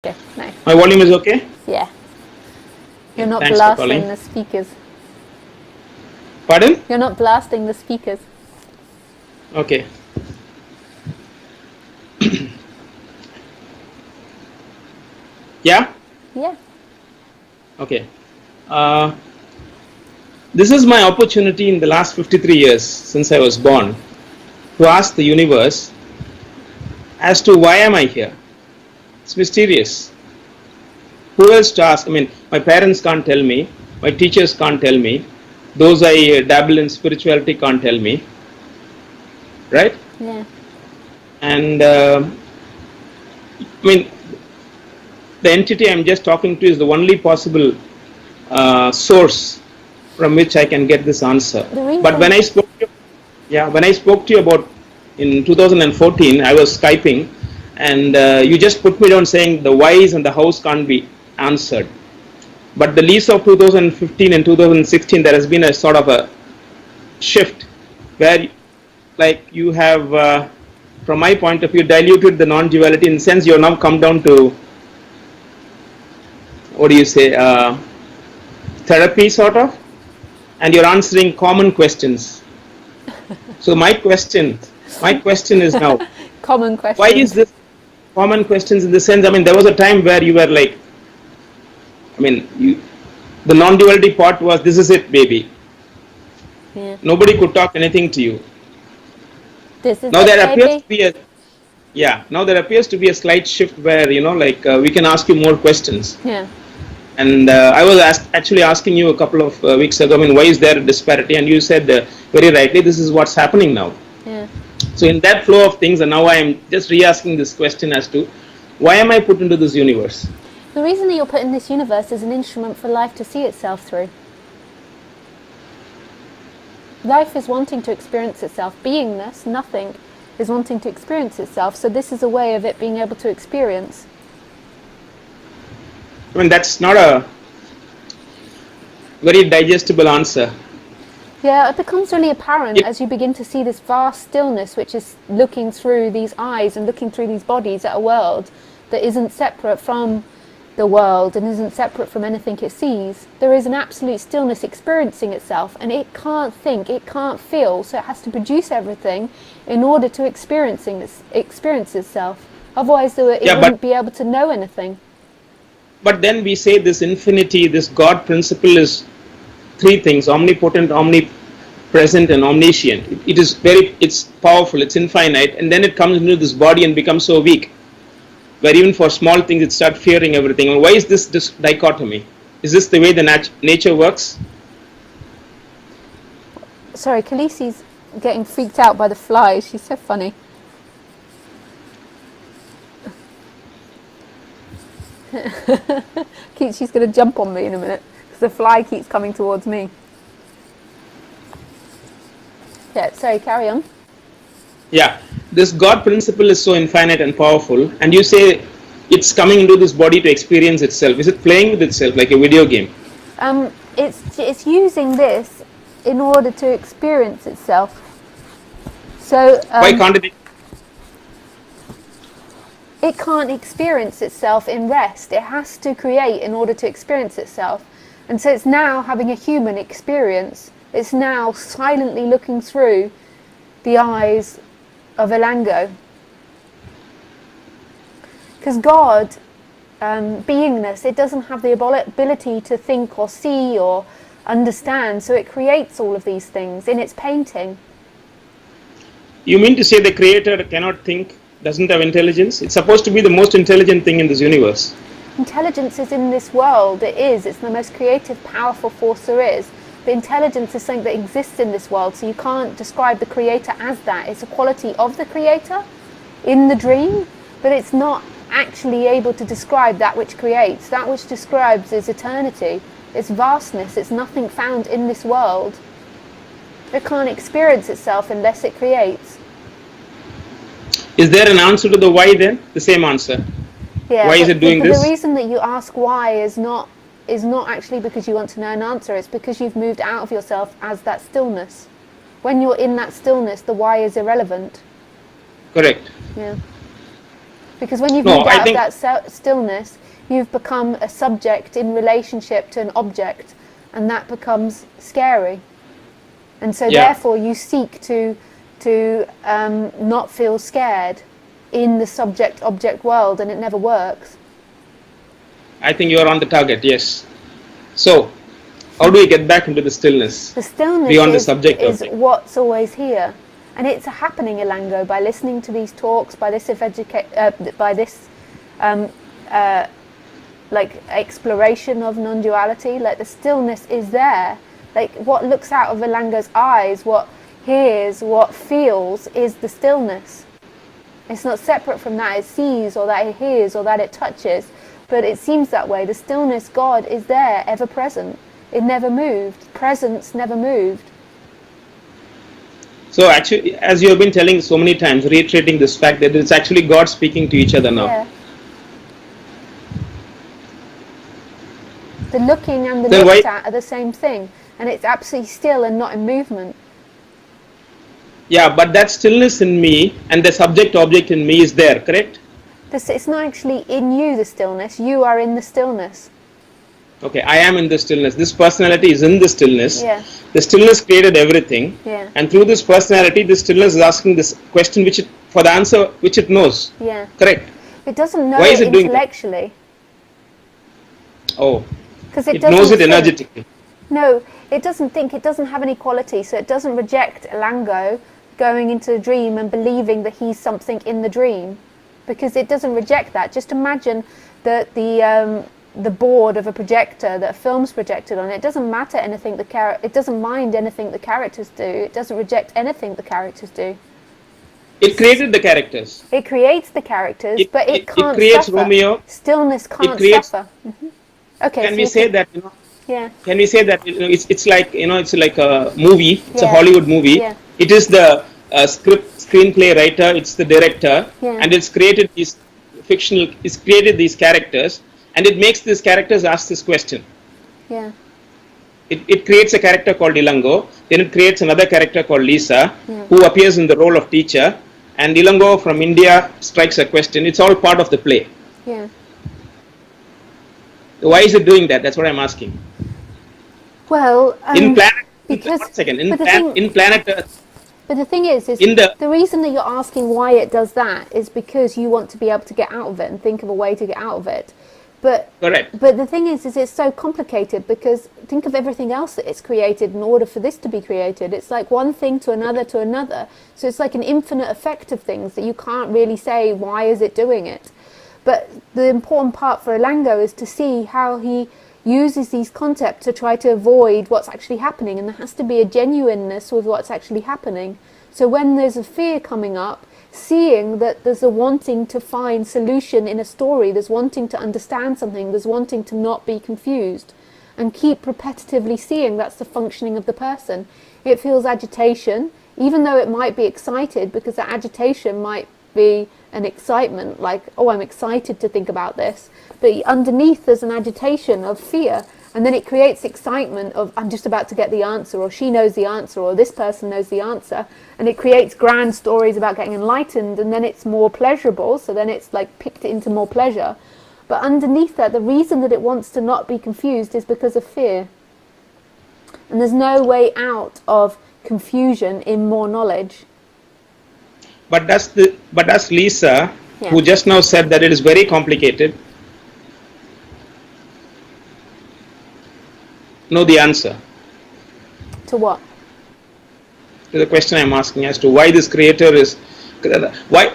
Okay, no. My volume is okay? Yeah. You're not Thanks for blasting calling. the speakers. Pardon? You're not blasting the speakers. Okay. Yeah? Yeah. Okay. This is my opportunity in the last 53 years since I was born to ask the universe as to why am I here? It's mysterious. Who else to ask? I mean, my parents can't tell me. My teachers can't tell me. Those I dabble in spirituality can't tell me. Right? Yeah. And I mean, the entity I'm just talking to is the only possible source from which I can get this answer. But when I spoke to you, when I spoke to you about in 2014, I was Skyping, and you just put me down saying the whys and the hows can't be answered. But the Lisa of 2015 and 2016, there has been a sort of a shift where, like, you have, from my point of view, diluted the non-duality. In the sense, you have now come down to, what do you say, therapy sort of, and you're answering common questions. So my question is now, Common questions. why is this common questions? In the sense, I mean, there was a time where you were like, I mean, the non-duality part was, this is it, baby. Yeah. Nobody could talk anything to you. This is Now it, there baby. appears to be now there appears to be a slight shift where, we can ask you more questions. Yeah. And I was actually asking you a couple of weeks ago, I mean, why is there a disparity? And you said very rightly, this is what's happening now. Yeah. So in that flow of things, and now I am just re-asking this question as to, why am I put into this universe? The reason that you're put in this universe is an instrument for life to see itself through. Life is wanting to experience itself. Beingness, nothing, is wanting to experience itself. So this is a way of it being able to experience. I mean, that's not a very digestible answer. Yeah, it becomes really apparent as you begin to see this vast stillness, which is looking through these eyes and looking through these bodies at a world that isn't separate from the world and isn't separate from anything it sees. There is an absolute stillness experiencing itself, and it can't think, it can't feel, so it has to produce everything in order to experience itself. Otherwise, it wouldn't be able to know anything. But then we say this infinity, this God principle is three things: omnipotent, omnipresent, and omniscient. It's powerful, it's infinite, and then it comes into this body and becomes so weak, where even for small things it starts fearing everything. And why is this dichotomy? Is this the way the nature works? Sorry, Khaleesi's getting freaked out by the flies. She's so funny. She's going to jump on me in a minute because the fly keeps coming towards me. Yeah, sorry, carry on. Yeah, this God principle is so infinite and powerful, and you say it's coming into this body to experience itself. Is it playing with itself like a video game? It's using this in order to experience itself. So Why can't it? It can't experience itself in rest. It has to create in order to experience itself. And so it's now having a human experience. It's now silently looking through the eyes of Ilangho. Because God, beingness, it doesn't have the ability to think or see or understand, so it creates all of these things in its painting. You mean to say the creator cannot think, doesn't have intelligence? It's supposed to be the most intelligent thing in this universe. Intelligence is in this world. It is. It's the most creative, powerful force there is. But intelligence is something that exists in this world, so you can't describe the creator as that. It's a quality of the creator in the dream, but it's not actually able to describe that which creates. That which describes is eternity. It's vastness. It's nothing found in this world. It can't experience itself unless it creates. Is there an answer to the why then? The same answer. Yeah, why is it doing this? The reason that you ask why is not actually because you want to know an answer. It's because you've moved out of yourself as that stillness. When you're in that stillness, the why is irrelevant. Correct. Yeah. Because when you've No, moved I out think- of that stillness, you've become a subject in relationship to an object, and that becomes scary. And so Yeah. therefore you seek to not feel scared in the subject-object world, and it never works. I think you are on the target, yes. So, how do we get back into the stillness? The stillness Beyond the is subject-object. what's always here. And it's happening, Ilangho, by listening to these talks, by this like exploration of non-duality. Like the stillness is there. Like what looks out of Ilangho's eyes, what hears, what feels is the stillness. It's not separate from that it sees or that it hears or that it touches, but it seems that way. The stillness, God, is there, ever present. It never moved. Presence never moved. So actually, as you have been telling so many times, reiterating this fact that it's actually God speaking to each other now. Yeah. The looking and the Then looked why- at are the same thing, and it's absolutely still and not in movement. Yeah, but that stillness in me and the subject-object in me is there, correct? It's not actually in you, the stillness. You are in the stillness. Okay, I am in the stillness. This personality is in the stillness. Yeah. The stillness created everything. Yeah. And through this personality, the stillness is asking this question for the answer which it knows. Yeah. Correct? It doesn't know Why is it it doing that? intellectually. Oh, Because it knows it think. energetically. No, it doesn't think. It doesn't have any quality, so it doesn't reject Ilangho going into a dream and believing that he's something in the dream, because it doesn't reject that. Just imagine that the board of a projector that a film's projected on. It doesn't matter anything it doesn't mind anything the characters do. It doesn't reject anything the characters do. It created the characters. It creates the characters, but it can't creates suffer. Romeo. Stillness can't creates- suffer. Okay. Can so we you say can- that? Yeah. Can we say that it's like it's like a movie. It's a Yeah. Hollywood movie. Yeah. It is the screenplay writer. It's the director, Yeah. and it's created these fictional. It's created these characters, and it makes these characters ask this question. Yeah. It creates a character called Ilangho. Then it creates another character called Lisa, Yeah. who appears in the role of teacher. And Ilangho from India strikes a question. It's all part of the play. Yeah. Why is it doing that? That's what I'm asking. Well, In planet, because- one second. but the thing- In planet Earth, But the thing is In the- reason that you're asking why it does that is because you want to be able to get out of it and think of a way to get out of it. But correct. but the thing is it's so complicated, because think of everything else that it's created in order for this to be created. It's like one thing to another to another. So it's like an infinite effect of things that you can't really say why is it doing it. But the important part for Ilangho is to see how he uses these concepts to try to avoid what's actually happening, and there has to be a genuineness with what's actually happening. So when there's a fear coming up, seeing that there's a wanting to find solution in a story, there's wanting to understand something, there's wanting to not be confused, and keep repetitively seeing that's the functioning of the person. It feels agitation, even though it might be excited, because the agitation might be an excitement, like, oh, I'm excited to think about this, but underneath there's an agitation of fear, and then it creates excitement of I'm just about to get the answer, or she knows the answer, or this person knows the answer, and it creates grand stories about getting enlightened, and then it's more pleasurable, so then it's like picked into more pleasure. But underneath that, the reason that it wants to not be confused is because of fear, and there's no way out of confusion in more knowledge. But does Lisa, Yeah. who just now said that it is very complicated, know the answer To what? to the question I'm asking as to why this creator is why?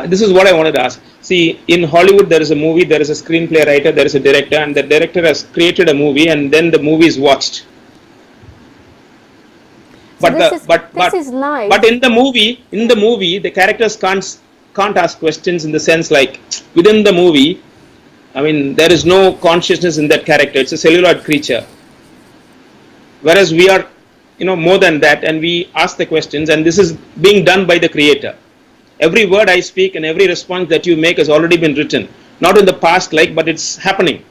This is what I wanted to ask. See, in Hollywood there is a movie, there is a screenplay writer, there is a director, and the director has created a movie, and then the movie is watched. So this is life. But in the movie, the characters can't ask questions in the sense like within the movie. I mean, there is no consciousness in that character. It's a celluloid creature. Whereas we are, more than that, and we ask the questions, and this is being done by the creator. Every word I speak and every response that you make has already been written, not in the past, but it's happening.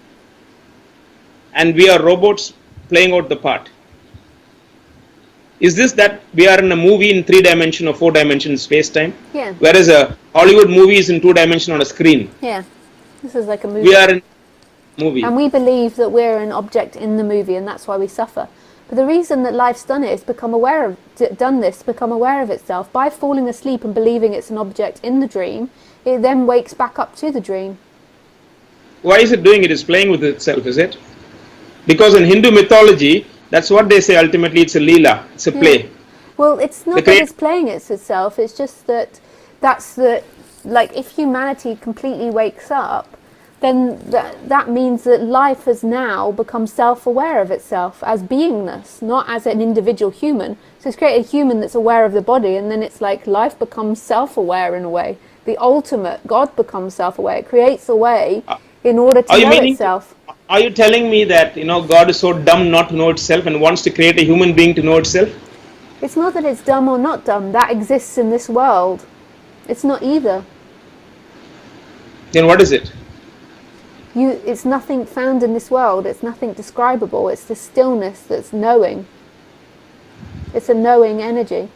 And we are robots playing out the part. Is this that we are in a movie in 3-dimension or 4-dimension space-time? Yeah. Whereas a Hollywood movie is in 2-dimension on a screen. Yeah. This is like a movie. We are in a movie. And we believe that we're an object in the movie, and that's why we suffer. But the reason that life's done it is become aware of itself by falling asleep and believing it's an object in the dream. It then wakes back up to the dream. Why is it doing it? It's playing with itself, is it? Because in Hindu mythology, that's what they say ultimately, it's a Leela, it's a play. Well, it's not that it's playing itself, it's just that like if humanity completely wakes up, then that means that life has now become self-aware of itself as beingness, not as an individual human. So it's created a human that's aware of the body, and then it's like life becomes self-aware in a way. The ultimate, God becomes self-aware. It creates a way in order to know itself. Are you telling me that God is so dumb not to know itself and wants to create a human being to know itself? It's not that it's dumb or not dumb. That exists in this world. It's not either. Then what is it? It's nothing found in this world. It's nothing describable. It's the stillness that's knowing. It's a knowing energy.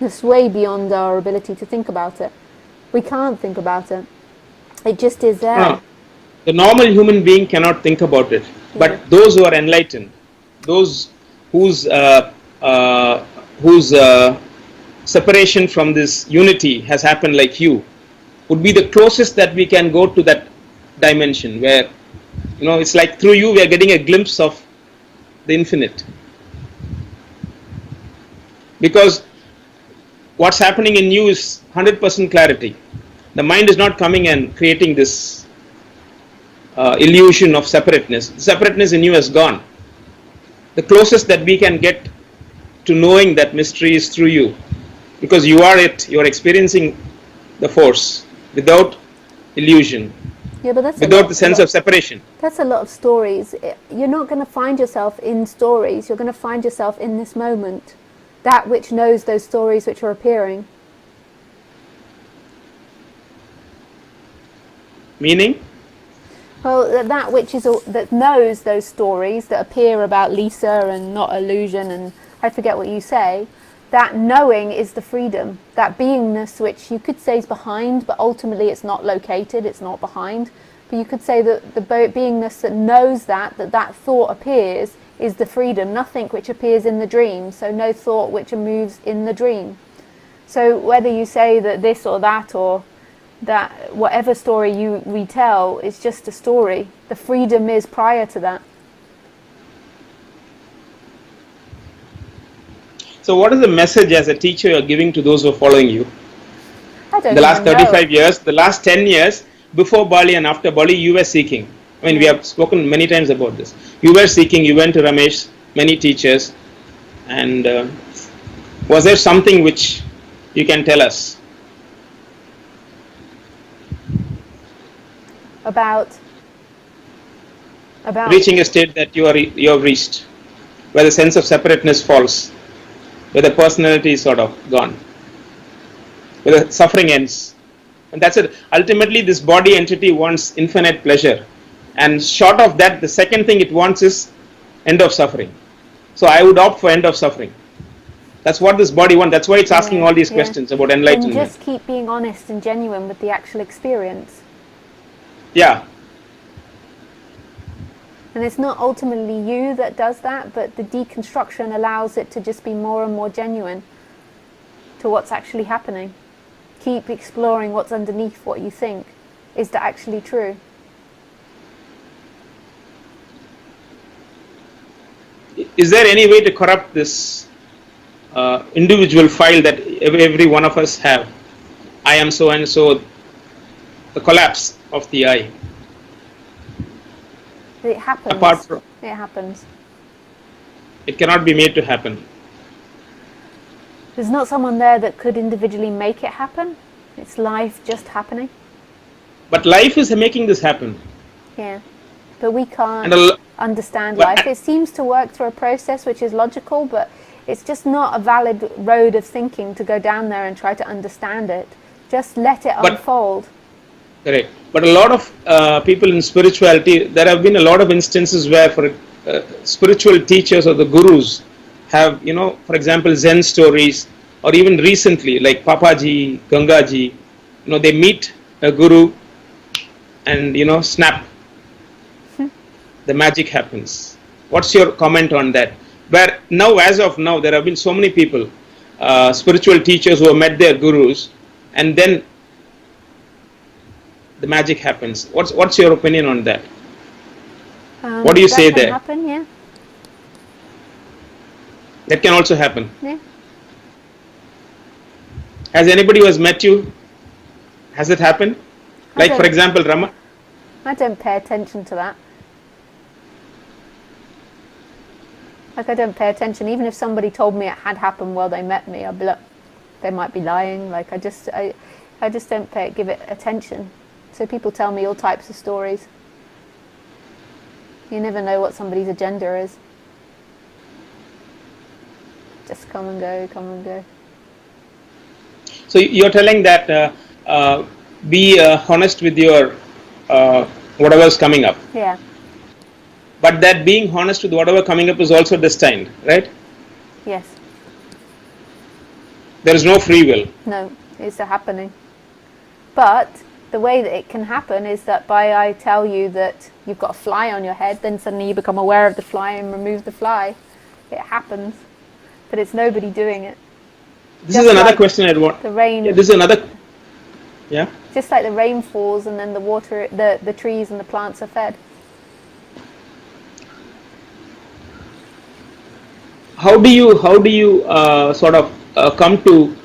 It's way beyond our ability to think about it. We can't think about it. It just is there. No. The normal human being cannot think about it. Yeah. But those who are enlightened, those whose separation from this unity has happened like you, would be the closest that we can go to that dimension where, it's like through you we are getting a glimpse of the infinite. Because what's happening in you is 100% clarity. The mind is not coming and creating this illusion of separateness. The separateness in you has gone. The closest that we can get to knowing that mystery is through you. Because you are it, you are experiencing the force without illusion, but that's without the sense of separation. That's a lot of stories. You're not going to find yourself in stories, you're going to find yourself in this moment. That which knows those stories which are appearing. Meaning? Well, that which is that knows those stories that appear about Lisa and not illusion, and I forget what you say. That knowing is the freedom, that beingness which you could say is behind, but ultimately it's not located, it's not behind. But you could say that the beingness that knows that thought appears is the freedom, nothing which appears in the dream, so no thought which moves in the dream. So whether you say that this or that, or that whatever story you retell is just a story, the freedom is prior to that. So what is the message as a teacher you are giving to those who are following you? I don't The last even 35 years, the last 10 years, before Bali and after Bali, you were seeking. I mean, we have spoken many times about this. You were seeking, you went to Ramesh, many teachers, and was there something which you can tell us? About reaching a state that you have reached, where the sense of separateness falls, where the personality is sort of gone, where the suffering ends. And that's it. Ultimately, this body entity wants infinite pleasure. And short of that, the second thing it wants is end of suffering. So I would opt for end of suffering. That's what this body wants. That's why it's asking all these questions about enlightenment. And just keep being honest and genuine with the actual experience. Yeah. And it's not ultimately you that does that, but the deconstruction allows it to just be more and more genuine to what's actually happening. Keep exploring what's underneath what you think is actually true. Is there any way to corrupt this individual file that every one of us have? I am so and so, the collapse of the I. It happens. Apart from, it happens. It cannot be made to happen. There's not someone there that could individually make it happen. It's life just happening. But life is making this happen. Yeah. But we can't understand but life. It seems to work through a process which is logical, but it's just not a valid road of thinking to go down there and try to understand it. Just let it unfold. Correct. But a lot of people in spirituality, there have been a lot of instances where, for spiritual teachers or the gurus have, for example, Zen stories, or even recently, like Papaji, Gangaji, they meet a guru and, snap, the magic happens. What's your comment on that? Where now, as of now, there have been so many people, spiritual teachers who have met their gurus, and then the magic happens. What's your opinion on that? What do you say there? That can happen, yeah. That can also happen. Yeah. Has anybody who has met you, has it happened? Like, for example, Rama? I don't pay attention to that. Like, I don't pay attention. Even if somebody told me it had happened while they met me, I'd be like, they might be lying. Like, I just don't give it attention. So people tell me all types of stories. You never know what somebody's agenda is. Just come and go, come and go. So you're telling that be honest with your whatever's coming up. Yeah. But that being honest with whatever coming up is also destined, right? Yes. There is no free will. No, it's a happening. But the way that it can happen is that I tell you that you've got a fly on your head, then suddenly you become aware of the fly and remove the fly. It happens. But it's nobody doing it. This is another question I'd want. The rain. Yeah, this is another. Yeah. Just like the rain falls and then the water, the trees and the plants are fed. How do you sort of come to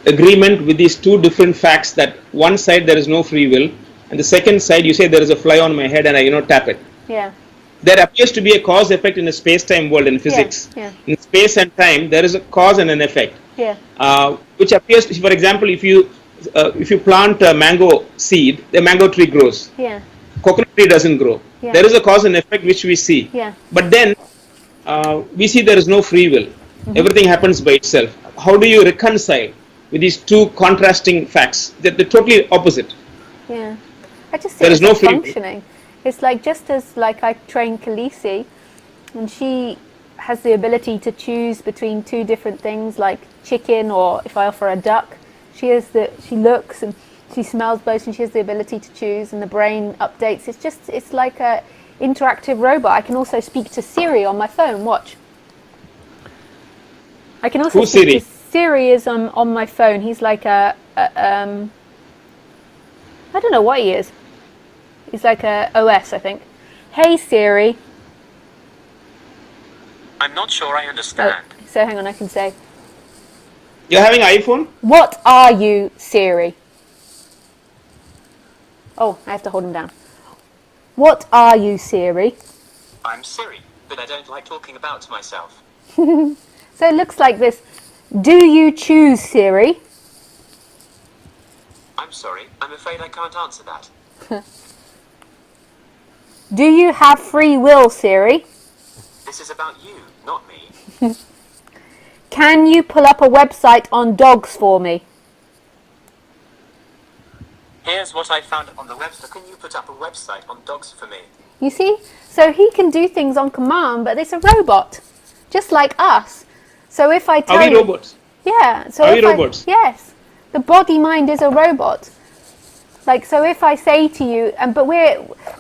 agreement with these two different facts, that one side there is no free will, and the second side you say there is a fly on my head and I tap it? Yeah. There appears to be a cause effect in the space-time world in physics. Yeah. In space and time, there is a cause and an effect. Yeah. Which appears, for example, if you plant a mango seed, the mango tree grows. Yeah. Coconut tree doesn't grow. Yeah. There is a cause and effect which we see. Yeah. But then we see there is no free will. Mm-hmm. Everything happens by itself. How do you reconcile with these two contrasting facts? They're totally opposite. Yeah. I just there think is no free functioning. It's like, just as like I train Khaleesi, and she has the ability to choose between two different things, like chicken, or if I offer a duck, she looks and she smells both, and she has the ability to choose, and the brain updates. It's like a interactive robot. I can also speak to Siri on my phone. Watch. I can also speak to Siri is on my phone. He's like I don't know what he is. He's like a OS, I think. Hey Siri. I'm not sure I understand. Oh, so hang on, I can say. You're having an iPhone? What are you, Siri? Oh, I have to hold him down. What are you, Siri? I'm Siri, but I don't like talking about myself. So it looks like this. Do you choose, Siri? I'm sorry, I'm afraid I can't answer that. Do you have free will, Siri? This is about you, not me. Can you pull up a website on dogs for me? Here's what I found on the website. Can you put up a website on dogs for me? You see? So he can do things on command, but it's a robot, just like us. So if I tell you... Are we robots? Yeah. So Are we robots? Yes. The body mind is a robot. Like, so if I say to you, but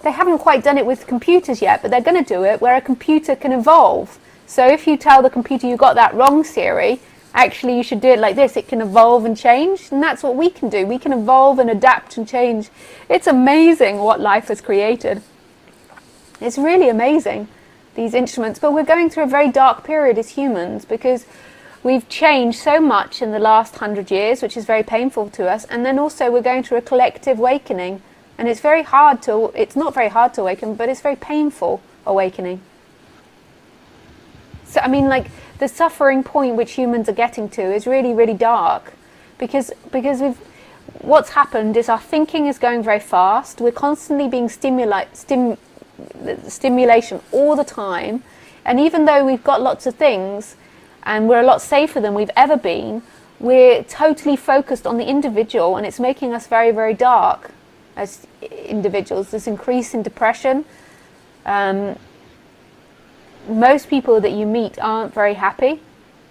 they haven't quite done it with computers yet, but they're going to do it where a computer can evolve. So if you tell the computer you got that wrong, Siri, actually you should do it like this, it can evolve and change. And that's what we can do. We can evolve and adapt and change. It's amazing what life has created. It's really amazing, these instruments. But we're going through a very dark period as humans, because we've changed so much in the last 100 years, which is very painful to us. And then also we're going through a collective awakening. And it's not very hard to awaken, but it's very painful awakening. So, I mean, like, the suffering point which humans are getting to is really, really dark. Because what's happened is our thinking is going very fast. We're constantly being stimulation all the time. And even though we've got lots of things, and we're a lot safer than we've ever been, we're totally focused on the individual, and it's making us very, very dark as individuals. This increase in depression, most people that you meet aren't very happy,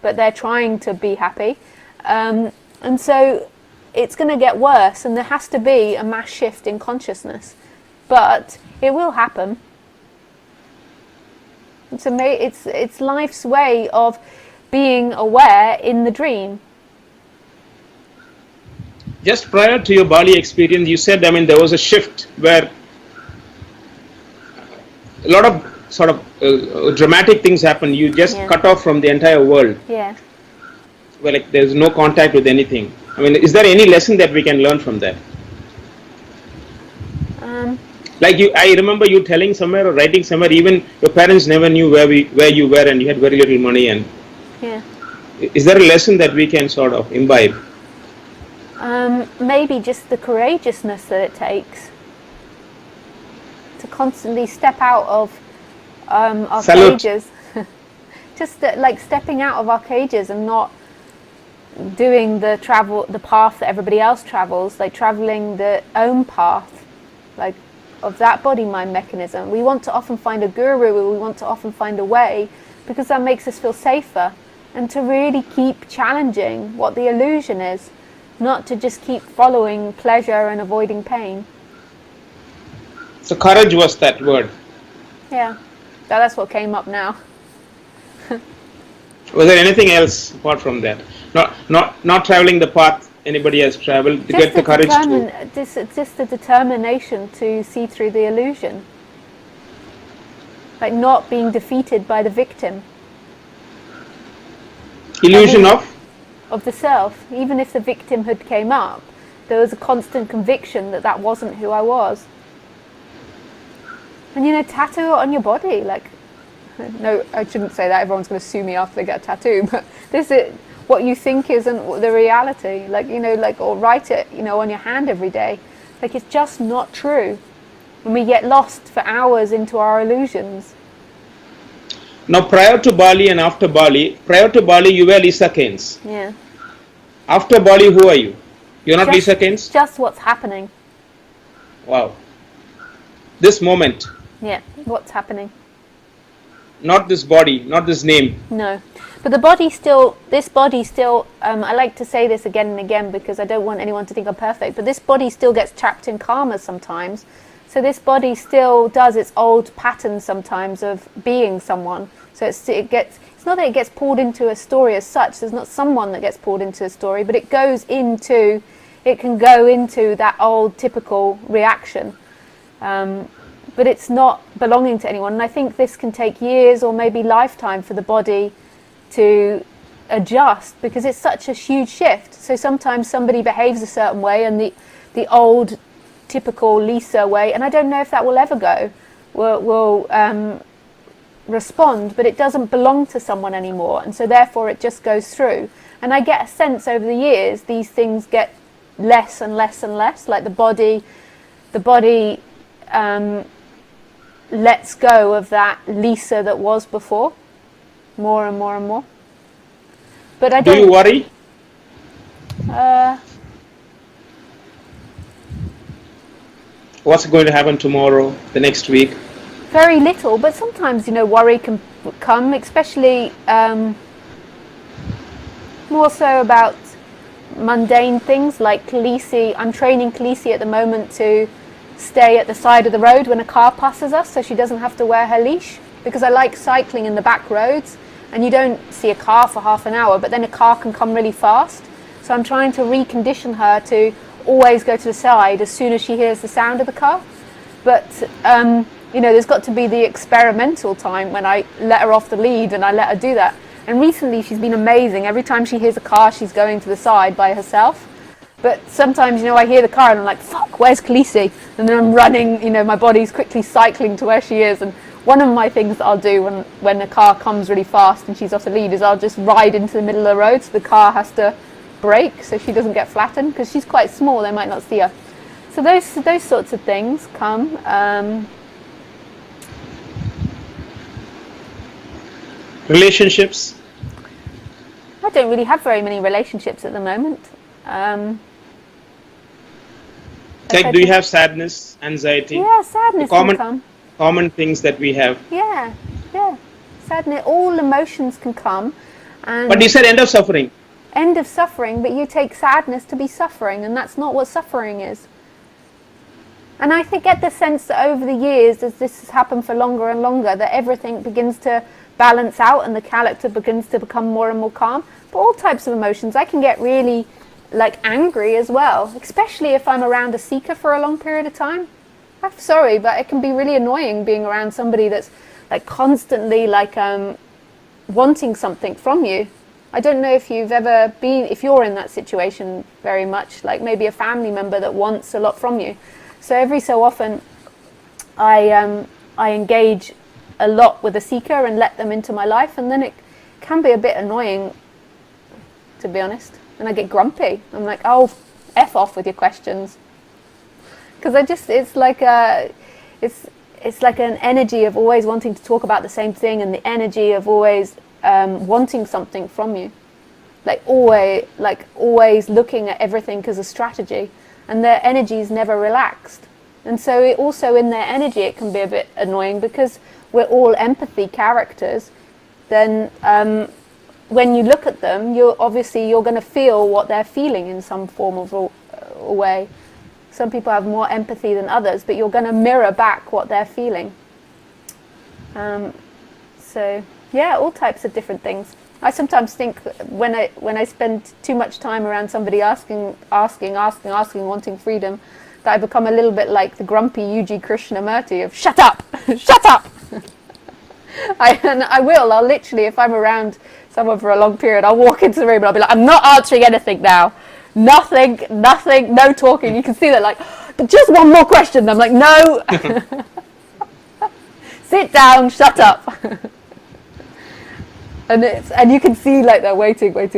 but they're trying to be happy. And so it's going to get worse, and there has to be a mass shift in consciousness. But it will happen. It's life's way of being aware in the dream. Just prior to your Bali experience, you said, I mean, there was a shift where a lot of sort of dramatic things happen. You just cut off from the entire world. Yeah. Where like there's no contact with anything. I mean, is there any lesson that we can learn from that? Like I remember you telling somewhere or writing somewhere, even your parents never knew where you were, and you had very little money. And is there a lesson that we can sort of imbibe? Maybe just the courageousness that it takes to constantly step out of our cages. Just like stepping out of our cages and not doing the path that everybody else travels, like traveling the own path, like of that body-mind mechanism. We want to often find a guru, we want to often find a way, because that makes us feel safer, and to really keep challenging what the illusion is, not to just keep following pleasure and avoiding pain. So courage was that word. Yeah, that's what came up now. Was there anything else apart from that? Not traveling the path anybody has traveled, to get the courage to... Just the determination to see through the illusion. Like not being defeated by the victim. Illusion of the self. Even if the victimhood came up, there was a constant conviction that that wasn't who I was. And tattoo it on your body, like, no, I shouldn't say that, everyone's going to sue me after they get a tattoo, but this is what you think isn't the reality, like, or write it, on your hand every day. Like, it's just not true. And we get lost for hours into our illusions. Now, prior to Bali and after Bali, you were Lisa Cairns. Yeah. After Bali, who are you? You're not Lisa Cairns? Just what's happening. Wow. This moment. Yeah, what's happening. Not this body, not this name. No. But this body still, I like to say this again and again because I don't want anyone to think I'm perfect, but this body still gets trapped in karma sometimes. So this body still does its old patterns sometimes of being someone. So it's not that it gets pulled into a story as such, there's not someone that gets pulled into a story, but it can go into that old typical reaction. But it's not belonging to anyone. And I think this can take years or maybe lifetime for the body to adjust because it's such a huge shift. So sometimes somebody behaves a certain way and the old typical Lisa way, and I don't know if that will ever go, will respond, but it doesn't belong to someone anymore, and so therefore it just goes through. And I get a sense over the years these things get less and less and less, like the body lets go of that Lisa that was before, more and more and more. But I don't. Do you worry? What's going to happen tomorrow, the next week? Very little, but sometimes worry can come, especially more so about mundane things like Khaleesi. I'm training Khaleesi at the moment to stay at the side of the road when a car passes us so she doesn't have to wear her leash, because I like cycling in the back roads and you don't see a car for half an hour, but then a car can come really fast. So I'm trying to recondition her to always go to the side as soon as she hears the sound of the car. But there's got to be the experimental time when I let her off the lead and I let her do that. And recently she's been amazing. Every time she hears a car, she's going to the side by herself. But sometimes, I hear the car and I'm like, fuck, where's Khaleesi? And then I'm running, my body's quickly cycling to where she is. And one of my things that I'll do when a car comes really fast and she's off the lead is I'll just ride into the middle of the road so the car has to brake so she doesn't get flattened, because she's quite small, they might not see her. So those sorts of things come. Relationships? I don't really have very many relationships at the moment. Do you have sadness, anxiety? Yeah, sadness can come. Common things that we have. Yeah. Sadness, all emotions can come. And But you said end of suffering. end of suffering, but you take sadness to be suffering, and that's not what suffering is. And I get the sense that over the years, as this has happened for longer and longer, that everything begins to balance out and the character begins to become more and more calm. But all types of emotions, I can get really angry as well, especially if I'm around a seeker for a long period of time. I'm sorry, but it can be really annoying being around somebody that's constantly wanting something from you. I don't know if you've ever been, if you're in that situation very much, maybe a family member that wants a lot from you. So every so often I engage a lot with a seeker and let them into my life, and then it can be a bit annoying, to be honest, and I get grumpy. I'm like, oh, F off with your questions. Because it's like an energy of always wanting to talk about the same thing, and the energy of always wanting something from you, always looking at everything as a strategy, and their energy is never relaxed. And so also in their energy it can be a bit annoying, because we're all empathy characters. Then when you look at them, you're going to feel what they're feeling in some form of a way. Some people have more empathy than others, but you're going to mirror back what they're feeling. So yeah, all types of different things. I sometimes think when I spend too much time around somebody asking, wanting freedom, that I become a little bit like the grumpy Yuji Krishnamurti of shut up, shut up. I'll literally, if I'm around someone for a long period, I'll walk into the room and I'll be like, I'm not answering anything now. Nothing, no talking. You can see that but just one more question. I'm like, no. Sit down, shut up. And you can see they're waiting. Like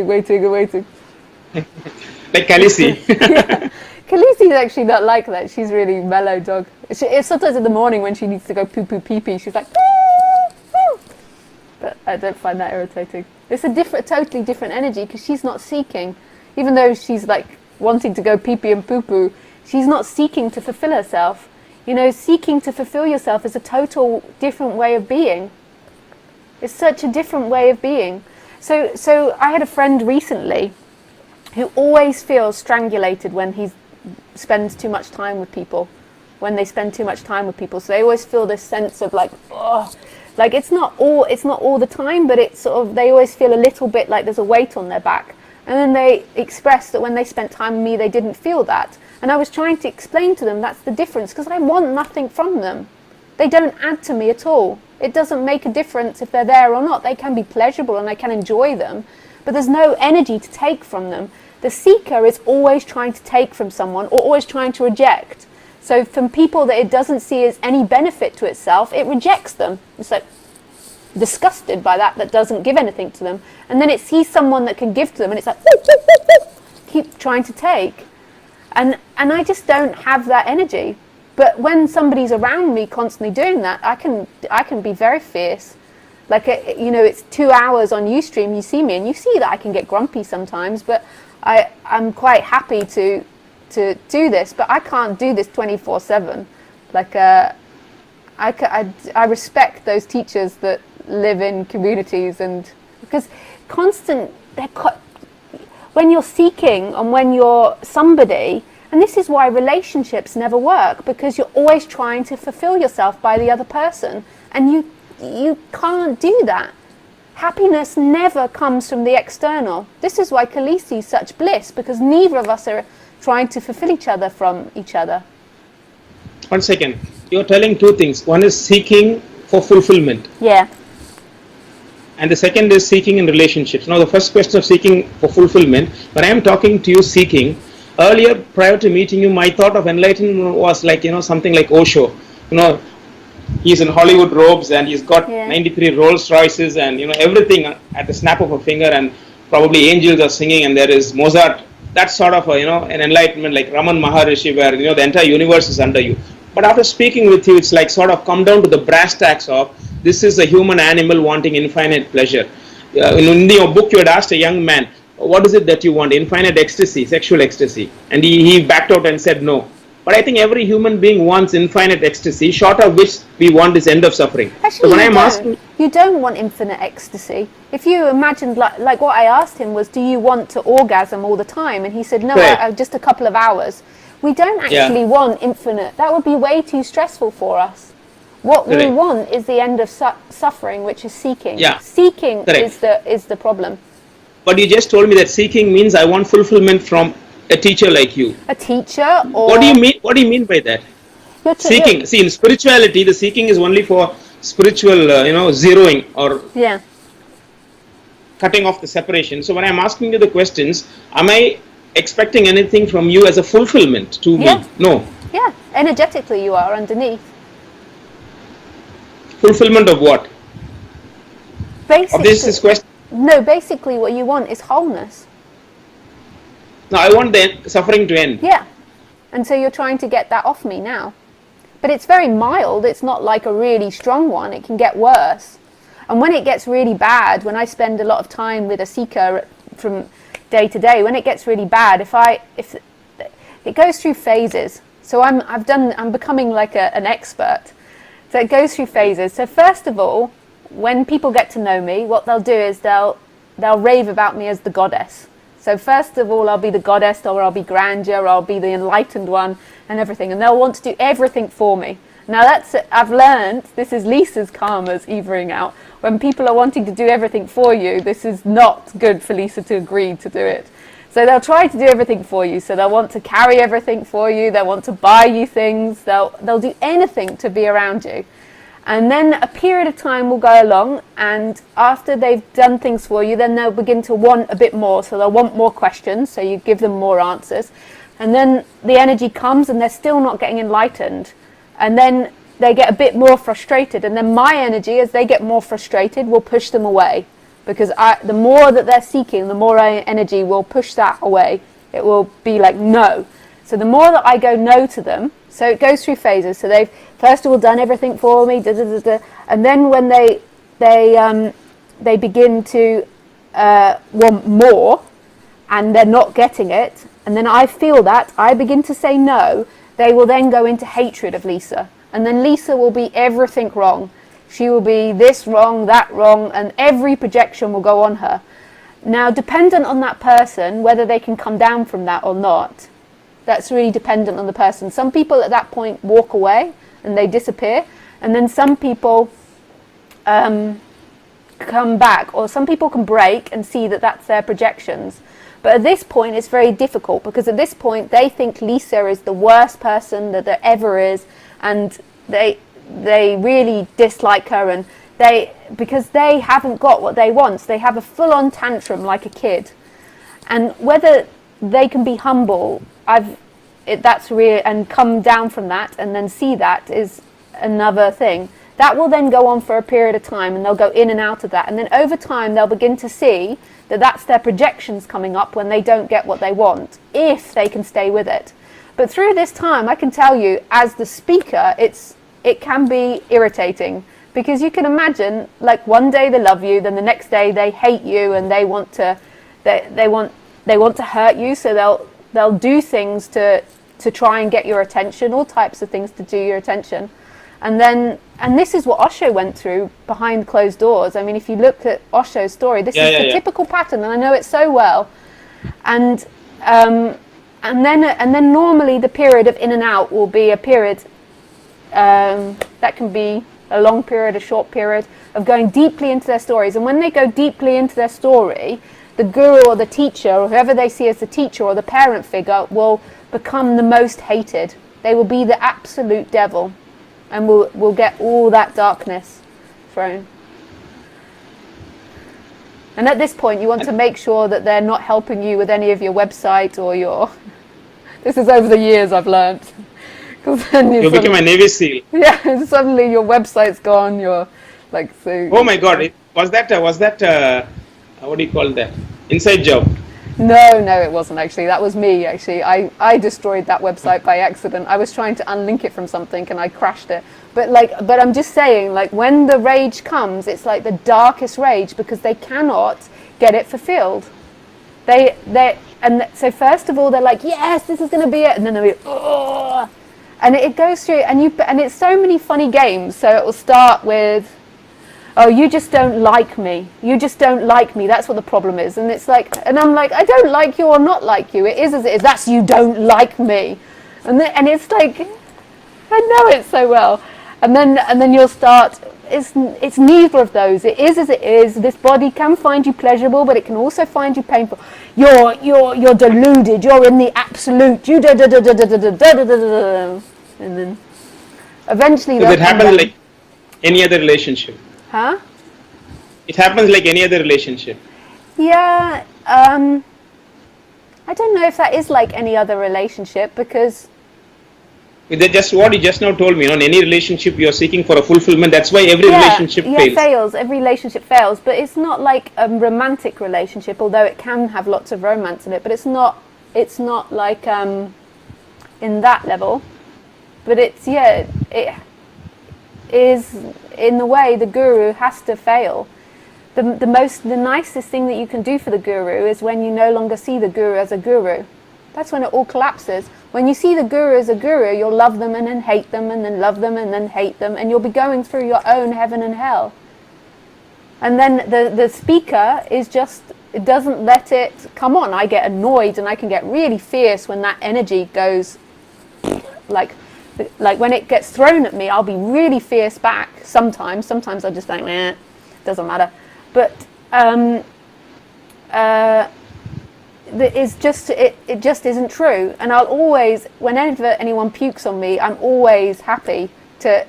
Khaleesi. Yeah. Khaleesi is actually not like that. She's really mellow dog. Sometimes in the morning when she needs to go poo pee pee, she's like, but I don't find that irritating. It's a totally different energy, because she's not seeking. Even though she's wanting to go pee pee and poo poo, she's not seeking to fulfill herself. Seeking to fulfill yourself is a total different way of being. It's such a different way of being. So I had a friend recently who always feels strangulated when he spends too much time with people. When they spend too much time with people, so they always feel this sense of it's not all the time, but it's sort of, they always feel a little bit like there's a weight on their back. And then they express that when they spent time with me, they didn't feel that. And I was trying to explain to them that's the difference, because I want nothing from them. They don't add to me at all. It doesn't make a difference if they're there or not. They can be pleasurable and I can enjoy them, but there's no energy to take from them. The seeker is always trying to take from someone, or always trying to reject. So from people that it doesn't see as any benefit to itself, it rejects them. It's disgusted by that doesn't give anything to them. And then it sees someone that can give to them, and it's keep trying to take. And I just don't have that energy. But when somebody's around me constantly doing that, I can be very fierce. It's 2 hours on Ustream, you see me, and you see that I can get grumpy sometimes, but I'm quite happy to do this, but I can't do this 24/7. I respect those teachers that live in communities, and because when you're seeking and when you're somebody, and this is why relationships never work, because you're always trying to fulfill yourself by the other person, and you can't do that. Happiness never comes from the external. This is why Khaleesi is such bliss, because neither of us are trying to fulfill each other from each other. 1 second. You're telling two things. One is seeking for fulfillment. Yeah. And the second is seeking in relationships. Now, the first question of seeking for fulfillment, when I am talking to you seeking, earlier, prior to meeting you, my thought of enlightenment was something like Osho. He's in Hollywood robes and he's got 93 Rolls Royces and, everything at the snap of a finger, and probably angels are singing and there is Mozart. That's sort of an enlightenment like Raman Maharishi, where, the entire universe is under you. But after speaking with you, it's sort of come down to the brass tacks of, this is a human animal wanting infinite pleasure. In your book, you had asked a young man, what is it that you want? Infinite ecstasy, sexual ecstasy. And he backed out and said no. But I think every human being wants infinite ecstasy, short of which we want is end of suffering. Actually, So when you I'm don't. asking, You don't want infinite ecstasy. If you imagined, like what I asked him was, do you want to orgasm all the time? And he said, no, Correct. just a couple of hours. We don't actually want infinite. That would be way too stressful for us. What we Correct. want is the end of suffering, which is seeking. Yeah. Seeking Correct. is the problem. But you just told me that seeking means I want fulfillment from a teacher like you. A teacher or What do you mean? What do you mean by that? Seeking. See, in spirituality, the seeking is only for spiritual, zeroing or Yeah. cutting off the separation. So when I'm asking you the questions, am I expecting anything from you as a fulfillment to Yeah. me? No. Yeah. Energetically, you are underneath. Fulfillment of what? Basically, Of this question. no. Basically, what you want is wholeness. No, I want the suffering to end. Yeah. And so you're trying to get that off me now. But it's very mild. It's not like a really strong one. It can get worse. And when it gets really bad, when I spend a lot of time with a seeker from day to day, when it gets really bad, if it goes through phases. So I'm becoming like an expert. So it goes through phases. So first of all, when people get to know me, what they'll do is they'll rave about me as the goddess. So first of all, I'll be the goddess, or I'll be grandeur, or I'll be the enlightened one and everything. And they'll want to do everything for me. Now I've learned, this is Lisa's karmas evening out. When people are wanting to do everything for you, this is not good for Lisa to agree to do it. So they'll try to do everything for you. So they'll want to carry everything for you. They'll want to buy you things. They'll do anything to be around you. And then a period of time will go along, and after they've done things for you, then they'll begin to want a bit more. So they'll want more questions, so you give them more answers. And then the energy comes and they're still not getting enlightened. And then they get a bit more frustrated. And then my energy, as they get more frustrated, will push them away. Because the more that they're seeking, the more energy will push that away. It will be like, no. So the more that I go no to them, so it goes through phases. So they've first of all done everything for me, and then when they begin to want more, and they're not getting it, and then I feel that, I begin to say no, they will then go into hatred of Lisa. And then Lisa will be everything wrong. She will be this wrong, that wrong, and every projection will go on her. Now, dependent on that person, whether they can come down from that or not, that's really dependent on the person. Some people at that point walk away and they disappear, and then some people come back, or some people can break and see that that's their projections. But at this point it's very difficult, because at this point they think Lisa is the worst person that there ever is, and they really dislike her, and because they haven't got what they want. So they have a full-on tantrum like a kid. And whether they can be humble, that's real, and come down from that and then see that is another thing. That will then go on for a period of time, and they'll go in and out of that, and then over time they'll begin to see that that's their projections coming up when they don't get what they want, if they can stay with it. But through this time, I can tell you, as the speaker, it can be irritating, because you can imagine, like, one day they love you, then the next day they hate you, and they want to hurt you, so they'll do things to try and get your attention, all types of things to do your attention. And this is what Osho went through behind closed doors. I mean, if you look at Osho's story, this is the typical pattern, and I know it so well. And then normally the period of in and out will be a period that can be a long period, a short period, of going deeply into their stories. And when they go deeply into their story, the guru or the teacher, or whoever they see as the teacher or the parent figure, will become the most hated. They will be the absolute devil, and will get all that darkness thrown. And at this point, you want to make sure that they're not helping you with any of your website or your... This is over the years I've learnt. Then you became a Navy SEAL. Yeah, suddenly your website's gone. You're like, so. Oh my God! Was that what do you call that? Inside job? No, it wasn't actually. That was me actually. I destroyed that website by accident. I was trying to unlink it from something and I crashed it. But I'm just saying, like, when the rage comes, it's like the darkest rage, because they cannot get it fulfilled. and so first of all they're like, yes, this is going to be it, and then they'll be, oh, and it goes through, and it's so many funny games. So it will start with, oh, you just don't like me. You just don't like me. That's what the problem is. And it's like, and I'm like, I don't like you or not like you. It is as it is. That's you don't like me. And it's like, I know it so well. And then you'll start, it's neither of those. It is as it is. This body can find you pleasurable, but it can also find you painful. You're deluded. You're in the absolute. You da da da da da da da da da da. And then eventually so that happens like any other relationship. Huh? It happens like any other relationship. Yeah. I don't know if that is like any other relationship, because Just what you just now told me, in any relationship you're seeking for a fulfillment. That's why every relationship fails. Every relationship fails, but it's not like a romantic relationship, although it can have lots of romance in it, but it's not like in that level. But it is in the way the guru has to fail. The nicest thing that you can do for the guru is when you no longer see the guru as a guru. That's when it all collapses. When you see the guru as a guru, you'll love them and then hate them and then love them and then hate them, and you'll be going through your own heaven and hell. And then the speaker is just, it doesn't let it come on. I get annoyed and I can get really fierce when that energy goes, like when it gets thrown at me, I'll be really fierce back sometimes. Sometimes I just think, doesn't matter. But it just isn't true. And I'll always, whenever anyone pukes on me, I'm always happy to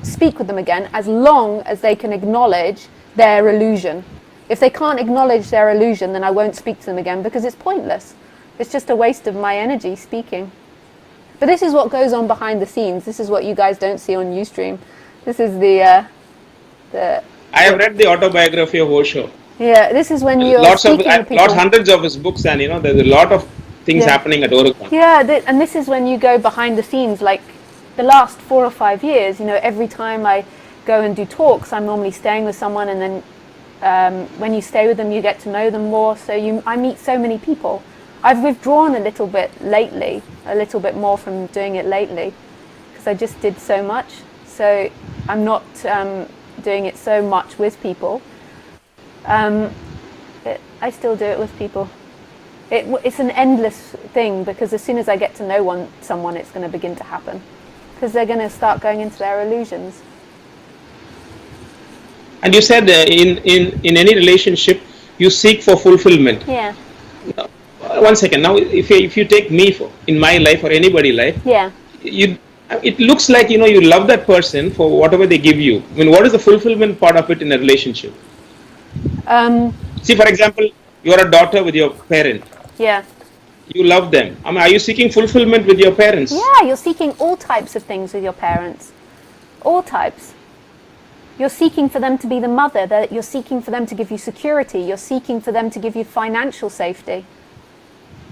speak with them again, as long as they can acknowledge their illusion. If they can't acknowledge their illusion, then I won't speak to them again, because it's pointless. It's just a waste of my energy speaking. But this is what goes on behind the scenes. This is what you guys don't see on Ustream. This is the I have read the autobiography of Osho. Yeah, this is when you're hundreds of his books, and there's a lot of things happening at Oregon. Yeah, and this is when you go behind the scenes. Like the last 4 or 5 years, every time I go and do talks, I'm normally staying with someone, and then when you stay with them, you get to know them more. So I meet so many people. I've withdrawn a little bit lately, a little bit more from doing it lately, because I just did so much. So I'm not doing it so much with people. I still do it with people. It's an endless thing, because as soon as I get to know someone, it's going to begin to happen, because they're going to start going into their illusions. And you said in any relationship you seek for fulfillment. Yeah. One second. Now, if you take me in my life or anybody's life, yeah, it looks like you love that person for whatever they give you. I mean, what is the fulfillment part of it in a relationship? See, for example, you're a daughter with your parent. Yeah. You love them. I mean, are you seeking fulfillment with your parents? Yeah, you're seeking all types of things with your parents. All types. You're seeking for them to be the mother. You're seeking for them to give you security. You're seeking for them to give you financial safety.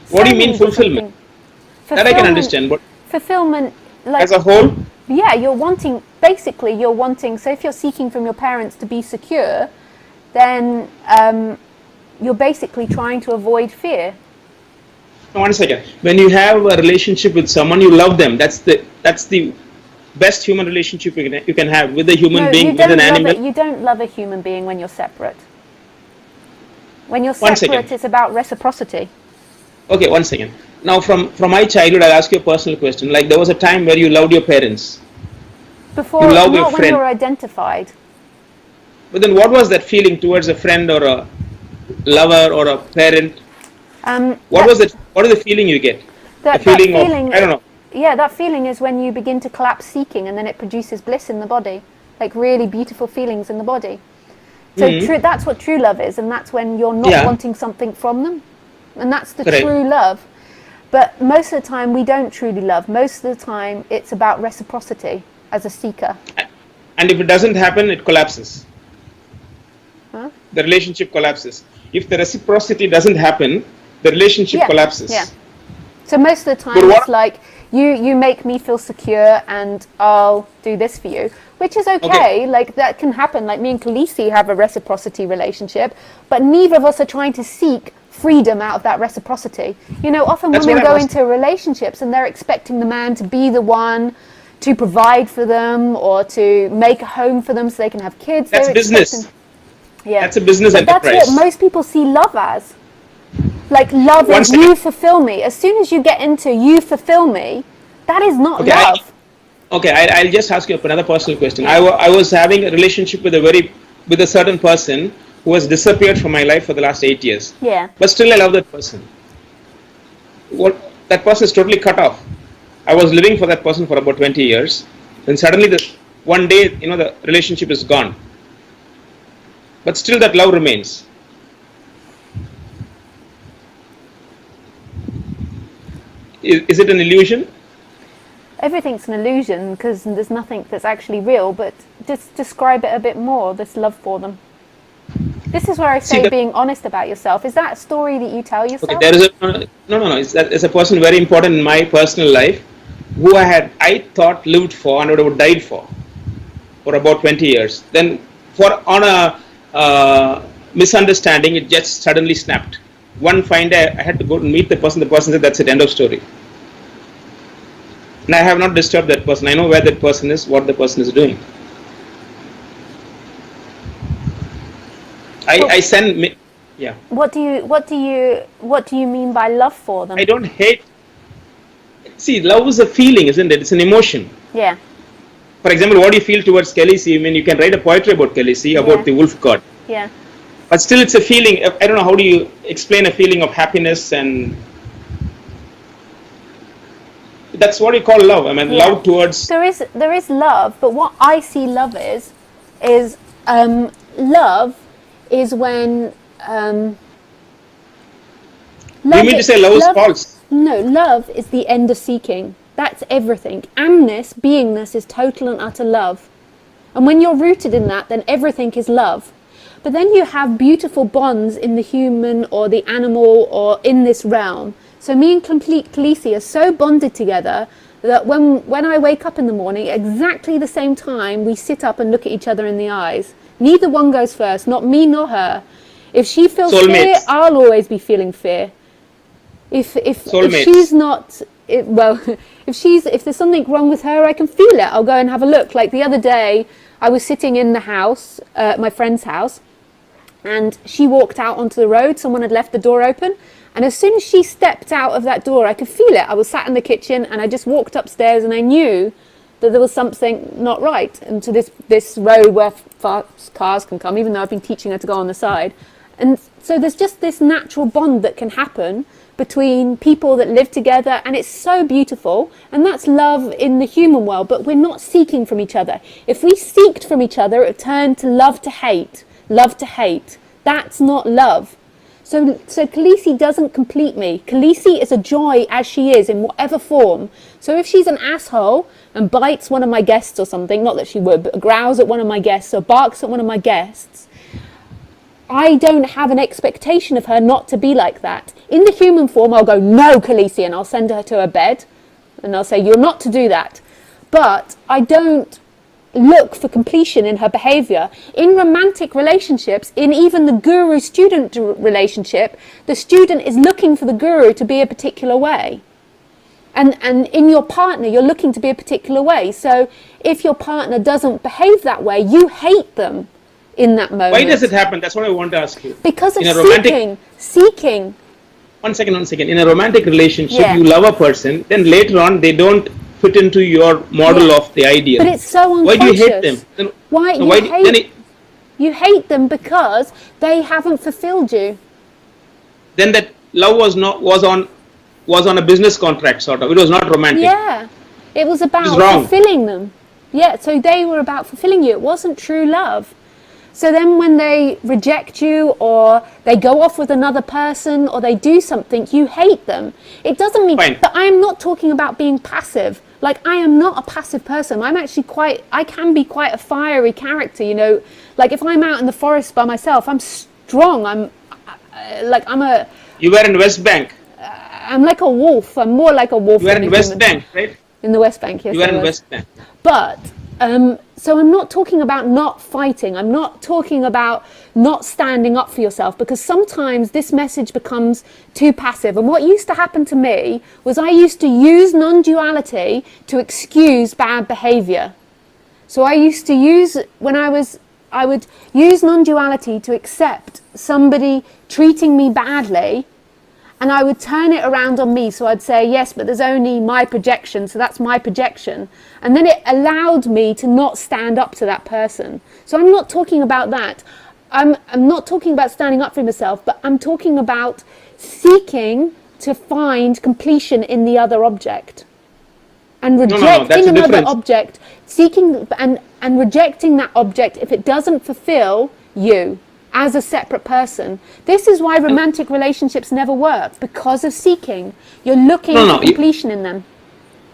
What do you mean fulfillment? That I can understand. But fulfillment, like, as a whole? Yeah, so if you're seeking from your parents to be secure, then you're basically trying to avoid fear. One second. When you have a relationship with someone, you love them. That's the best human relationship you can have with a human being, with an animal. You don't love a human being when you're separate. When you're separate, it's about reciprocity. Okay, one second. Now, from my childhood, I'll ask you a personal question. Like, there was a time where you loved your parents. Before, you love not your when friend. you were identified. But then what was that feeling towards a friend or a lover or a parent? What is the feeling you get? That feeling of, I don't know. Yeah, that feeling is when you begin to collapse seeking, and then it produces bliss in the body. Like really beautiful feelings in the body. So that's what true love is, and that's when you're not wanting something from them. And that's the true love. But most of the time we don't truly love. Most of the time it's about reciprocity as a seeker. And if it doesn't happen, it collapses. Huh? The relationship collapses. If the reciprocity doesn't happen, the relationship collapses. Yeah. So most of the time it's like, you make me feel secure and I'll do this for you, which is okay. Like that can happen. Like me and Khaleesi have a reciprocity relationship, but neither of us are trying to seek freedom out of that reciprocity. You know, often That's women what go I'm into relationships and they're expecting the man to be the one to provide for them or to make a home for them so they can have kids. That's They're business. expecting- Yeah. That's a business But enterprise. that's what most people see love as. Like, love One is second. you fulfill me. As soon as you get into you fulfill me, that is not Okay, love. I'll just ask you another personal question. I was having a relationship with a certain person who has disappeared from my life for the last 8 years. Yeah. But still I love that person. That person is totally cut off. I was living for that person for about 20 years. Then suddenly one day, the relationship is gone. But still that love remains. Is it an illusion? Everything's an illusion because there's nothing that's actually real, but just describe it a bit more, this love for them. This is where I say being honest about yourself. Is that a story that you tell yourself? Okay, there is no. It's a person very important in my personal life who I thought lived for and would have died for about 20 years. Then on a misunderstanding, it just suddenly snapped. One fine day, I had to go and meet the person. The person said, "That's it, end of story." And I have not disturbed that person. I know where that person is, what the person is doing. I send, yeah. What do you mean by love for them? I don't hate. See, love is a feeling, isn't it? It's an emotion. Yeah. For example, what do you feel towards Kelly C? I mean, you can write a poetry about Kelly C, about the wolf god. Yeah. But still, it's a feeling. I don't know, how do you explain a feeling of happiness, and that's what you call love. I mean, love towards. There is love, but what I see love is love is when. You mean to say love is false? No, love is the end of seeking. That's everything. Amness, beingness, is total and utter love. And when you're rooted in that, then everything is love. But then you have beautiful bonds in the human or the animal or in this realm. So me and complete Khaleesi are so bonded together that when I wake up in the morning, exactly the same time, we sit up and look at each other in the eyes. Neither one goes first, not me nor her. If she feels fear, I'll always be feeling fear. If she's not, if there's something wrong with her, I can feel it. I'll go and have a look. Like the other day, I was sitting in the house, my friend's house, and she walked out onto the road. Someone had left the door open. And as soon as she stepped out of that door, I could feel it. I was sat in the kitchen and I just walked upstairs and I knew that there was something not right. And to this road where fast cars can come, even though I've been teaching her to go on the side. And so there's just this natural bond that can happen between people that live together, and it's so beautiful, and that's love in the human world, but we're not seeking from each other. If we seeked from each other, it would turn to love to hate. That's not love. So Khaleesi doesn't complete me. Khaleesi is a joy as she is in whatever form. So if she's an asshole and bites one of my guests or something, not that she would, but growls at one of my guests or barks at one of my guests, I don't have an expectation of her not to be like that. In the human form, I'll go, no, Khaleesi, and I'll send her to her bed, and I'll say, you're not to do that. But I don't look for completion in her behavior. In romantic relationships, in even the guru-student relationship, the student is looking for the guru to be a particular way. And in your partner, you're looking to be a particular way. So if your partner doesn't behave that way, you hate them in that moment. Why does it happen? That's what I want to ask you. Because of seeking. One second. In a romantic relationship, you love a person, then later on they don't fit into your model of the ideal. But it's so unconscious. Why do you hate them? You hate them because they haven't fulfilled you. Then that love was on a business contract, sort of. It was not romantic. Yeah. It was about fulfilling them. Yeah, so they were about fulfilling you. It wasn't true love. So then when they reject you or they go off with another person or they do something, you hate them. It doesn't mean that I am not talking about being passive. Like, I am not a passive person. I can be quite a fiery character, you know. Like, if I'm out in the forest by myself, I'm strong. You were in West Bank. I'm like a wolf. I'm more like a wolf. You were in West Bank, right? In the West Bank, yes. You were in West Bank. But So I'm not talking about not fighting. I'm not talking about not standing up for yourself, because sometimes this message becomes too passive. And what used to happen to me was I used to use non-duality to excuse bad behavior. So I used to use, I would use non-duality to accept somebody treating me badly, and I would turn it around on me. So I'd say, yes, but there's only my projection, so that's my projection. And then it allowed me to not stand up to that person. So I'm not talking about that. I'm not talking about standing up for myself, but I'm talking about seeking to find completion in the other object. And rejecting another object, seeking and rejecting that object if it doesn't fulfill you as a separate person. This is why romantic relationships never work, because of seeking. You're looking for completion in them.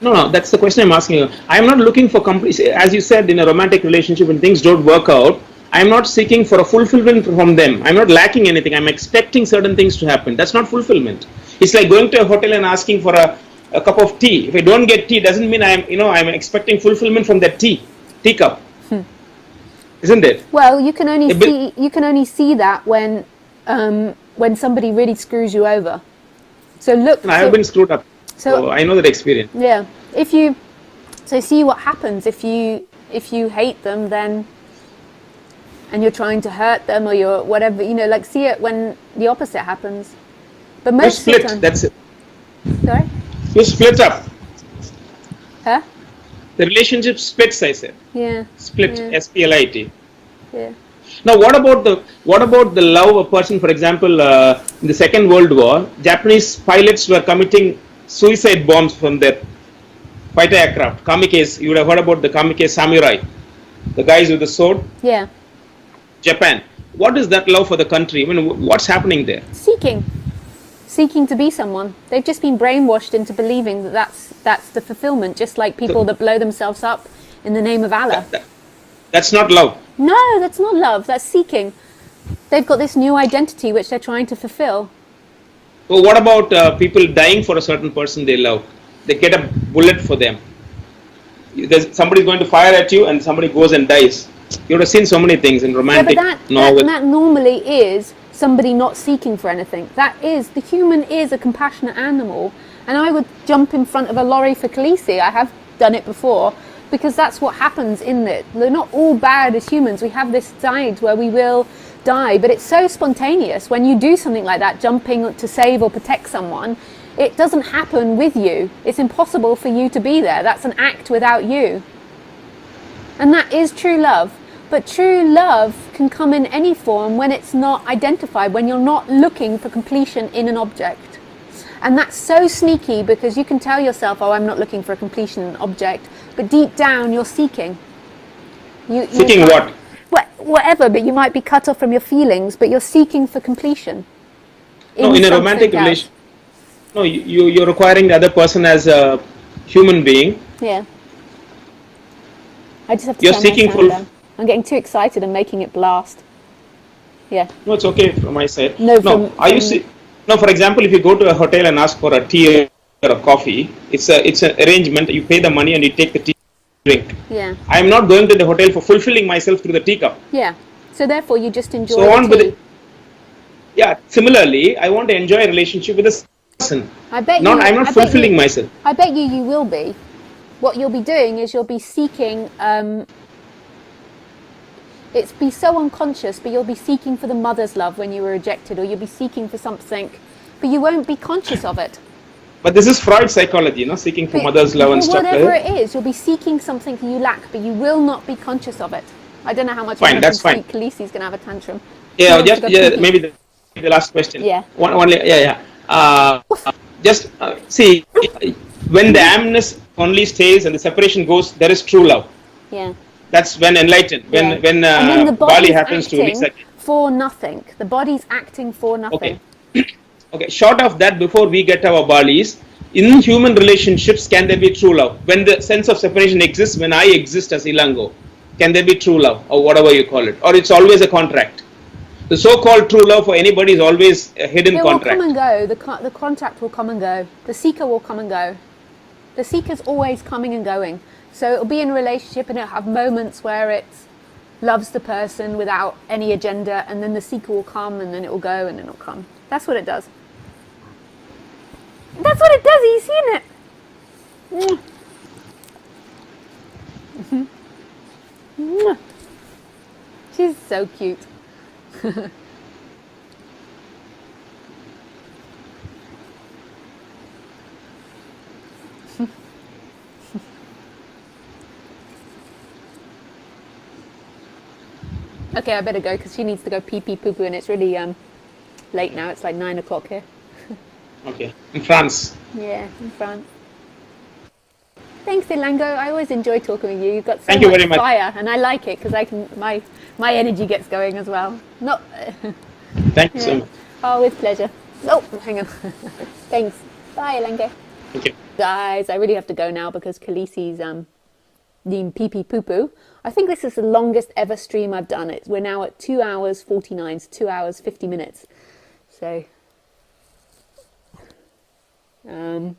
No, that's the question I'm asking you. I'm not looking for completion. As you said, in a romantic relationship, when things don't work out, I'm not seeking for a fulfillment from them. I'm not lacking anything. I'm expecting certain things to happen. That's not fulfillment. It's like going to a hotel and asking for a cup of tea. If I don't get tea, doesn't mean I'm expecting fulfillment from that teacup. Isn't it? Well, you can only see that when somebody really screws you over. So look. I have been screwed up. So I know that experience. Yeah. See what happens if you hate them, then, and you're trying to hurt them, or you're whatever, like, see it when the opposite happens. But most you split. That's it. Sorry. You split up. Huh? The relationship splits, I said. Yeah. Split. Yeah. SPLIT. Yeah. Now, what about the love of a person? For example, in the Second World War, Japanese pilots were committing suicide bombs from their fighter aircraft. Kamikaze. You would have heard about the kamikaze samurai, the guys with the sword. Yeah. Japan. What is that love for the country? I mean, what's happening there? Seeking to be someone. They've just been brainwashed into believing that that's the fulfillment, just like people that blow themselves up in the name of Allah. That's not love. No, that's not love. That's seeking. They've got this new identity which they're trying to fulfill. Well, what about people dying for a certain person they love? They get a bullet for them. Somebody's going to fire at you and somebody goes and dies. You would have seen so many things in romantic novels. That normally is somebody not seeking for anything. The human is a compassionate animal, and I would jump in front of a lorry for Khaleesi. I have done it before, because that's what happens in it. They're not all bad as humans. We have this side where we will die, but it's so spontaneous. When you do something like that, jumping to save or protect someone, it doesn't happen with you. It's impossible for you to be there. That's an act without you. And that is true love. But true love can come in any form when it's not identified, when you're not looking for completion in an object. And that's so sneaky, because you can tell yourself, oh, I'm not looking for a completion in an object, but deep down you're seeking. Seeking what? Whatever, but you might be cut off from your feelings, but you're seeking for completion. No, in a romantic relationship, no, you're requiring the other person as a human being. Yeah. I just have to turn my sound down. I'm getting too excited and making it blast. Yeah. No, it's okay from my side. No, for example, if you go to a hotel and ask for a tea or a coffee, it's an arrangement. You pay the money and you take the tea drink. Yeah. I'm not going to the hotel for fulfilling myself through the teacup. Yeah. So therefore you just enjoy the tea. Yeah. Similarly, I want to enjoy a relationship with a person. I'm not fulfilling myself. I bet you will be. What you'll be doing is you'll be seeking, it's be so unconscious, but you'll be seeking for the mother's love when you were rejected, or you'll be seeking for something, but you won't be conscious of it. But this is Freud's psychology, seeking for mother's love and stuff. Whatever it is, you'll be seeking something you lack, but you will not be conscious of it. I don't know how much that's fine. Khaleesi's going to have a tantrum. Yeah, maybe the last question. Yeah. See, when the amness only stays and the separation goes, there is true love. Yeah. That's when enlightened. When Bali happens to Lisa Cairns. For nothing. The body's acting for nothing. Okay. Short of that, before we get our Balis, in human relationships, can there be true love? When the sense of separation exists, when I exist as Ilangho, can there be true love, or whatever you call it? Or it's always a contract? The so-called true love for anybody is always a hidden contract. It will come and go. The contract will come and go. The seeker will come and go. The seeker's always coming and going. So it'll be in a relationship and it'll have moments where it loves the person without any agenda, and then the seeker will come, and then it will go, and then it'll come. That's what it does. That's what it does. Are you seeing it? Mm. She's so cute. Okay, I better go because she needs to go pee pee poo poo, and it's really late now. It's like 9 o'clock here. Okay, in France. Yeah, in France. Thanks, Ilangho. I always enjoy talking with you. You've got so Thank you much very much. fire, and I like it because I can my energy gets going as well. Not. Thank you so much. Oh, with pleasure. Oh, hang on. Thanks. Bye, Ilangho. Okay. Guys, I really have to go now because Khaleesi's being pee pee poo poo. I think this is the longest ever stream I've done. We're now at 2 hours 49, so 2 hours 50 minutes. So, so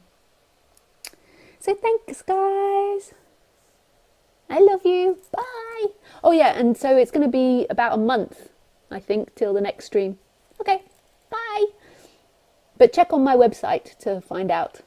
thanks, guys. I love you. Bye. Oh yeah, and so it's going to be about a month, I think, till the next stream. Okay. Bye. But check on my website to find out.